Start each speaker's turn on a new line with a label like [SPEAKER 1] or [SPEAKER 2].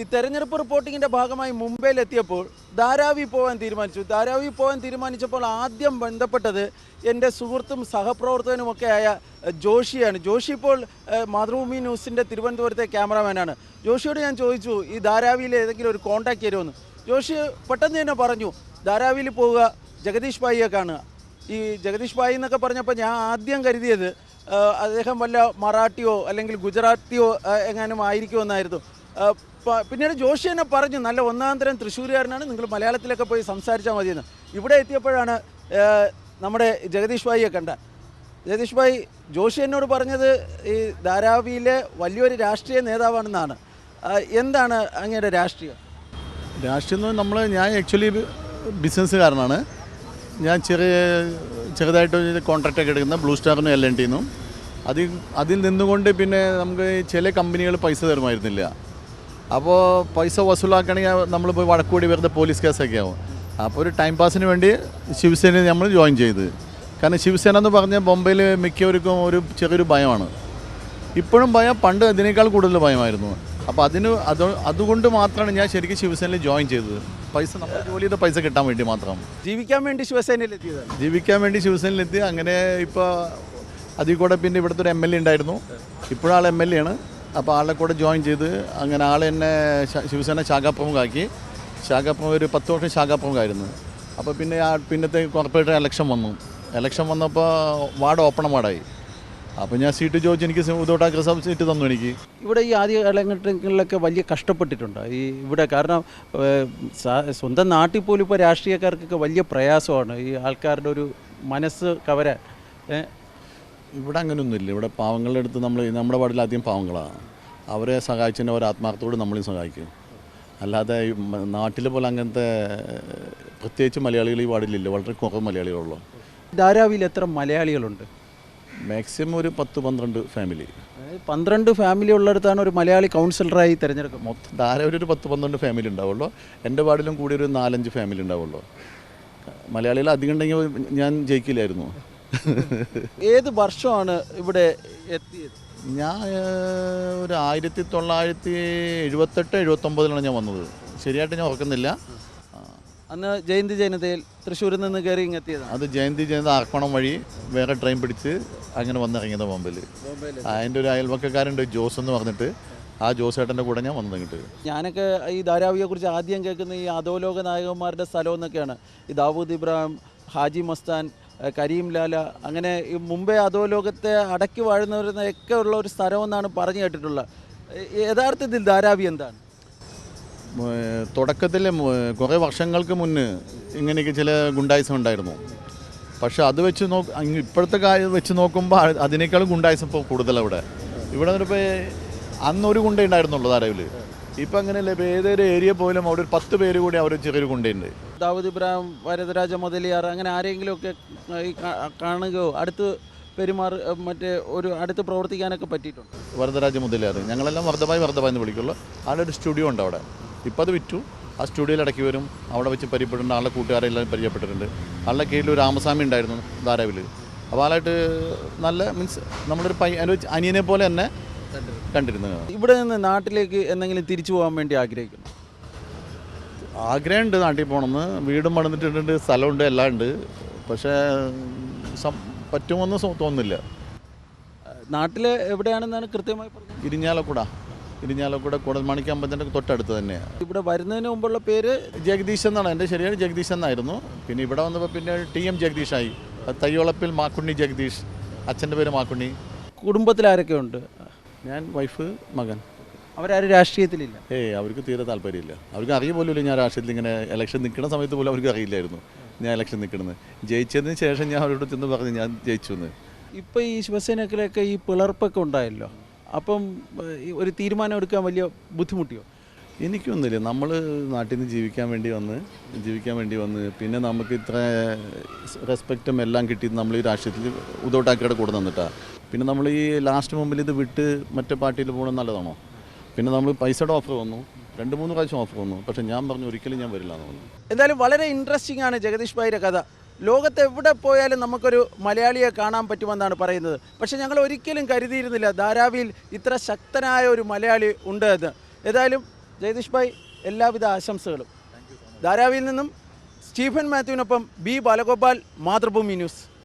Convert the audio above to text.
[SPEAKER 1] ഈ തെരഞ്ഞെടുപ്പ് റിപ്പോർട്ടിങ്ങിൻ്റെ ഭാഗമായി മുംബൈയിലെത്തിയപ്പോൾ ധാരാവി പോകാൻ തീരുമാനിച്ചു. ധാരാവി പോകാൻ തീരുമാനിച്ചപ്പോൾ ആദ്യം ബന്ധപ്പെട്ടത് എൻ്റെ സുഹൃത്തും സഹപ്രവർത്തകനുമൊക്കെയായ ജോഷിയാണ്. ജോഷി ഇപ്പോൾ മാതൃഭൂമി ന്യൂസിൻ്റെ തിരുവനന്തപുരത്തെ ക്യാമറാമാനാണ്. ജോഷിയോട് ഞാൻ ചോദിച്ചു ഈ ധാരാവിയിൽ ഏതെങ്കിലും ഒരു കോൺടാക്ട് തരുമെന്ന്. ജോഷി പെട്ടെന്ന് തന്നെ പറഞ്ഞു ധാരാവിയിൽ പോവുക, ജഗദീഷ് ഭായിയെ കാണുക. ഈ ജഗദീഷ് ഭായി എന്നൊക്കെ പറഞ്ഞപ്പോൾ ഞാൻ ആദ്യം കരുതിയത് അദ്ദേഹം വല്ല മറാഠിയോ അല്ലെങ്കിൽ ഗുജറാത്തിയോ എങ്ങാനും ആയിരിക്കുമെന്നായിരുന്നു. പിന്നീട് ജോഷി തന്നെ പറഞ്ഞു നല്ല ഒന്നാം തരം തൃശ്ശൂരുകാരനാണ്, നിങ്ങൾ മലയാളത്തിലൊക്കെ പോയി സംസാരിച്ചാൽ മതിയെന്ന്. ഇവിടെ എത്തിയപ്പോഴാണ് നമ്മുടെ ജഗദീഷ് ഭായിയെ കണ്ട. ജഗദീഷ് ഭായി ജോഷി എന്നോട് പറഞ്ഞത് ഈ ധാരാവിയിലെ വലിയൊരു രാഷ്ട്രീയ നേതാവാണെന്നാണ്. എന്താണ് അങ്ങയുടെ രാഷ്ട്രീയം?
[SPEAKER 2] ഞാൻ ആക്ച്വലി ബിസിനസ്സുകാരനാണ്. ഞാൻ ചെറുതായിട്ട് കോൺട്രാക്റ്റൊക്കെ എടുക്കുന്ന ബ്ലൂ സ്റ്റാറിനും LNTന്നും അതിൽ നിന്നുകൊണ്ട് പിന്നെ നമുക്ക് ചില കമ്പനികൾ പൈസ തരുമായിരുന്നില്ല. അപ്പോൾ പൈസ വസൂലാക്കണമെങ്കിൽ നമ്മൾ പോയി വഴക്കൂടി വെറുതെ പോലീസ് കേസൊക്കെ ആവും. അപ്പോൾ ഒരു ടൈം പാസിന് വേണ്ടി ശിവസേനയിൽ നമ്മൾ ജോയിൻ ചെയ്ത്. കാരണം ശിവസേന എന്ന് പറഞ്ഞാൽ ബോംബെയിൽ മിക്കവർക്കും ഒരു ചെറിയൊരു ഭയമാണ്. ഇപ്പോഴും ഭയം, പണ്ട് അതിനേക്കാൾ കൂടുതൽ ഭയമായിരുന്നു. അപ്പോൾ അതുകൊണ്ട് മാത്രമാണ് ഞാൻ ശരിക്കും ശിവസേനയിൽ ജോയിൻ ചെയ്തത്. പൈസ നമ്മൾ ജോലി ചെയ്ത പൈസ കിട്ടാൻ വേണ്ടി മാത്രം.
[SPEAKER 1] ജീവിക്കാൻ വേണ്ടി
[SPEAKER 2] ശിവസേനയിലെത്തി. അങ്ങനെ ഇപ്പോൾ അതിൽ കൂടെ പിന്നെ ഇവിടുത്തെ ഒരു MLA ഉണ്ടായിരുന്നു, ഇപ്പോഴാൾ MLA ആണ്. അപ്പോൾ ആളെ കൂടെ ജോയിൻ ചെയ്ത് അങ്ങനെ ആൾ എന്നെ ശിവസേന ശാഖാപ്രമുഖാക്കി. ഒരു 10 വർഷം ശാഖാപ്രമുഖായിരുന്നു. അപ്പോൾ പിന്നെ പിന്നത്തെ കോർപ്പറേറ്റർ ഇലക്ഷൻ വന്നപ്പോൾ വാർഡ് ഓപ്പൺ വാർഡായി. അപ്പോൾ ഞാൻ സീറ്റ് ചോദിച്ചു, എനിക്ക് ഉദോട്ടാ സീറ്റ് തന്നു. എനിക്ക്
[SPEAKER 1] ഇവിടെ ഈ ആദ്യ കാലഘട്ടങ്ങളിലൊക്കെ വലിയ കഷ്ടപ്പെട്ടിട്ടുണ്ട് ഇവിടെ. കാരണം സ്വന്തം നാട്ടിൽ പോലും ഇപ്പോൾ രാഷ്ട്രീയക്കാർക്കൊക്കെ വലിയ പ്രയാസമാണ് ഈ ആൾക്കാരുടെ ഒരു മനസ്സ് കവരാൻ.
[SPEAKER 2] ഇവിടെ അങ്ങനെയൊന്നുമില്ല. ഇവിടെ പാവങ്ങളുടെ അടുത്ത് നമ്മുടെ വാർഡിൽ ആദ്യം പാവങ്ങളാണ്. അവരെ സഹായിച്ചതിന് അവർ ആത്മാർത്ഥത്തോട് നമ്മളെയും സഹായിക്കും. അല്ലാതെ നാട്ടിൽ പോലെ അങ്ങനത്തെ പ്രത്യേകിച്ച് മലയാളികൾ ഈ വാർഡിലില്ല. വളരെ കുറവ് മലയാളികളുള്ളൂ.
[SPEAKER 1] ധാരാവിയിൽ എത്ര മലയാളികളുണ്ട്?
[SPEAKER 2] മാക്സിമം ഒരു 10-12 ഫാമിലി.
[SPEAKER 1] 12 ഫാമിലി ഉള്ളിടത്താണ് ഒരു മലയാളി കൗൺസിലറായി തിരഞ്ഞെടുക്കും.
[SPEAKER 2] മൊത്തം ധാരാവി ഒരു 10-12 ഫാമിലി ഉണ്ടാവുള്ളൂ. എൻ്റെ വാർഡിലും കൂടി ഒരു 4-5 ഫാമിലി ഉണ്ടാവുള്ളൂ. മലയാളികൾ അധികം ഉണ്ടെങ്കിൽ ഞാൻ ജയിക്കില്ലായിരുന്നു.
[SPEAKER 1] ഏത് വർഷമാണ് ഇവിടെ എത്തിയത്?
[SPEAKER 2] ഞാൻ ഒരു 1978-79 ഞാൻ വന്നത്. ശരിയായിട്ട് ഞാൻ ഓർക്കുന്നില്ല.
[SPEAKER 1] അന്ന് ജയന്തി ജനതയിൽ തൃശ്ശൂരിൽ നിന്ന് കയറി ഇങ്ങെത്തിയതാണ്.
[SPEAKER 2] അത് ജയന്തി ജനത ആർപ്പണം വഴി വേറെ ട്രെയിൻ പിടിച്ച് അങ്ങനെ വന്നിറങ്ങിയത് ബോംബെയിൽ. അതിൻ്റെ ഒരു അയൽവക്കക്കാരുണ്ട് ജോസ് എന്ന് പറഞ്ഞിട്ട്, ആ ജോസ് ഏട്ടൻ്റെ കൂടെ ഞാൻ വന്നത് ഇങ്ങോട്ട്.
[SPEAKER 1] ഞാനൊക്കെ ഈ ധാരാവിയെക്കുറിച്ച് ആദ്യം കേൾക്കുന്ന ഈ അധോലോക നായകന്മാരുടെ സ്ഥലം എന്നൊക്കെയാണ്. ഈ ദാവൂദ് ഇബ്രാഹിം, ഹാജി മസ്താൻ, കരീം ലാല, അങ്ങനെ ഈ മുംബൈ അധോലോകത്തെ അടക്കി വാഴുന്നവരൊക്കെ ഉള്ള ഒരു സ്ഥലമെന്നാണ് പറഞ്ഞു കേട്ടിട്ടുള്ളത്. യഥാർത്ഥത്തിൽ ധാരാവി എന്താണ്?
[SPEAKER 2] തുടക്കത്തിൽ കുറേ വർഷങ്ങൾക്ക് മുന്നേ ഇങ്ങനെയൊക്കെ ചില ഗുണ്ടായിസം ഉണ്ടായിരുന്നു. പക്ഷെ അത് വെച്ച് ഇപ്പോഴത്തെ കാര്യം വെച്ച് നോക്കുമ്പോൾ അതിനേക്കാളും ഗുണ്ടായിസം ഇപ്പോൾ കൂടുതലാണ് ഇവിടെ ഇപ്പോൾ അന്നൊരു ഗുണ്ട ഉണ്ടായിരുന്നുള്ളൂ ധാരാവിൽ. ഇപ്പം അങ്ങനെയല്ല. ഇപ്പോൾ ഏതൊരു ഏരിയ പോലും അവിടെ ഒരു 10 പേര് കൂടി അവർ ചെറിയൊരു ഗുണ്ടയുണ്ട്.
[SPEAKER 1] ദാവൂദ് ഇബ്രാഹിം, വരദരാജ മുതലിയാർ, അങ്ങനെ ആരെങ്കിലുമൊക്കെ ഈ കാണുകയോ അടുത്ത് മറ്റേ ഒരു അടുത്ത് പ്രവർത്തിക്കാനൊക്കെ പറ്റിയിട്ടുണ്ട്?
[SPEAKER 2] വരദരാജ മുതലിയാർ ഞങ്ങളെല്ലാം വർദ്ധഭായി എന്ന് വിളിക്കുള്ളൂ. ആളുടെ ഒരു സ്റ്റുഡിയോ ഉണ്ട് അവിടെ. ഇപ്പോൾ അത് വിറ്റു. ആ സ്റ്റുഡിയോയിൽ ഇടയ്ക്ക് വരും, അവിടെ വെച്ച് പരിചയപ്പെട്ടിട്ടുണ്ട്. ആളുടെ കൂട്ടുകാരെല്ലാം പരിചയപ്പെട്ടിട്ടുണ്ട്. ആളുടെ കീഴിൽ ഒരു രാമസ്വാമി ഉണ്ടായിരുന്നു ധാരാവിൽ. അപ്പോൾ ആളായിട്ട് നല്ല മീൻസ് നമ്മളൊരു അനിയനെ പോലെ തന്നെ കണ്ടിരുന്നു.
[SPEAKER 1] ഇവിടെ നിന്ന് നാട്ടിലേക്ക് എന്തെങ്കിലും തിരിച്ചു പോകാൻ വേണ്ടി ആഗ്രഹിക്കുന്നു?
[SPEAKER 2] ആഗ്രഹമുണ്ട് നാട്ടിൽ പോകണമെന്ന്. വീടും പണിതിട്ടുണ്ട്, സ്ഥലമുണ്ട്, എല്ലാം ഉണ്ട്. പക്ഷേ പറ്റുമെന്ന് തോന്നുന്നില്ല.
[SPEAKER 1] നാട്ടിൽ എവിടെയാണെന്നാണ് കൃത്യമായി പറഞ്ഞത്?
[SPEAKER 2] ഇരിഞ്ഞാലക്കുട കൂടൽമാണിക്ക അമ്പലത്തിൻ്റെ തൊട്ടടുത്ത് തന്നെയാണ്.
[SPEAKER 1] ഇവിടെ വരുന്നതിന് മുമ്പുള്ള പേര്
[SPEAKER 2] ജഗദീഷ് എന്നാണ്. എൻ്റെ ശരിയാണ് ജഗദീഷ് എന്നായിരുന്നു. പിന്നെ ഇവിടെ വന്നപ്പോൾ പിന്നെ TM ജഗദീഷായി. തയ്യോളപ്പിൽ മാക്കുണ്ണി ജഗദീഷ്. അച്ഛൻ്റെ പേര് മാക്കുണ്ണി.
[SPEAKER 1] കുടുംബത്തിൽ ആരൊക്കെ ഉണ്ട്?
[SPEAKER 2] ഞാൻ, വൈഫ്, മകൻ.
[SPEAKER 1] അവരാരും രാഷ്ട്രീയത്തിലില്ല?
[SPEAKER 2] അവർക്ക് തീരെ താല്പര്യമില്ല. അവർക്ക് അറിയ പോലുമില്ല ഞാൻ രാഷ്ട്രീയത്തിൽ ഇങ്ങനെ ഇലക്ഷൻ നിൽക്കുന്ന സമയത്ത് പോലും അവർക്ക് അറിയില്ലായിരുന്നു ഞാൻ ഇലക്ഷൻ നിൽക്കണമെന്ന്. ജയിച്ചതിന് ശേഷം ഞാൻ അവരോട് ചെന്ന് പറഞ്ഞു ഞാൻ ജയിച്ചു എന്ന്.
[SPEAKER 1] ഇപ്പോൾ ഈ ശിവസേനക്കിലൊക്കെ ഈ പിളർപ്പൊക്കെ ഉണ്ടായല്ലോ, അപ്പം ഒരു തീരുമാനം എടുക്കാൻ വലിയ ബുദ്ധിമുട്ടിയോ?
[SPEAKER 2] എനിക്കൊന്നുമില്ല. നമ്മൾ നാട്ടിൽ നിന്ന് ജീവിക്കാൻ വേണ്ടി വന്ന് പിന്നെ നമുക്ക് ഇത്ര റെസ്പെക്റ്റും എല്ലാം കിട്ടി നമ്മൾ ഈ രാഷ്ട്രീയത്തിൽ ഉദോട്ടാക്കിയുടെ കൂടെ നിന്നിട്ടാണ്. പിന്നെ നമ്മൾ ഈ ലാസ്റ്റ് മുമ്പിൽ ഇത് വിട്ട് മറ്റേ പാർട്ടിയിൽ പോകണം നല്ലതാണോ? പിന്നെ നമ്മൾ പൈസയുടെ ഓഫർ വന്നു, 2-3 പ്രാവശ്യം ഓഫർ വന്നു. പക്ഷേ ഞാൻ പറഞ്ഞു ഒരിക്കലും ഞാൻ വരില്ല എന്ന് പറഞ്ഞു.
[SPEAKER 1] എന്തായാലും വളരെ ഇൻട്രസ്റ്റിംഗ് ആണ് ജഗദീഷ് ഭായിയുടെ കഥ. ലോകത്തെവിടെ പോയാലും നമുക്കൊരു മലയാളിയെ കാണാൻ പറ്റുമെന്നാണ് പറയുന്നത്. പക്ഷേ ഞങ്ങൾ ഒരിക്കലും കരുതിയിരുന്നില്ല ധാരാവിയിൽ ഇത്ര ശക്തനായ ഒരു മലയാളി ഉണ്ട് എന്ന്. ഏതായാലും ജയതീഷ് ഭായ്, എല്ലാവിധ ആശംസകളും. ധാരാവിയിൽ നിന്നും സ്റ്റീഫൻ മാത്യുവിനൊപ്പം ബി ബാലഗോപാൽ, മാതൃഭൂമി ന്യൂസ്.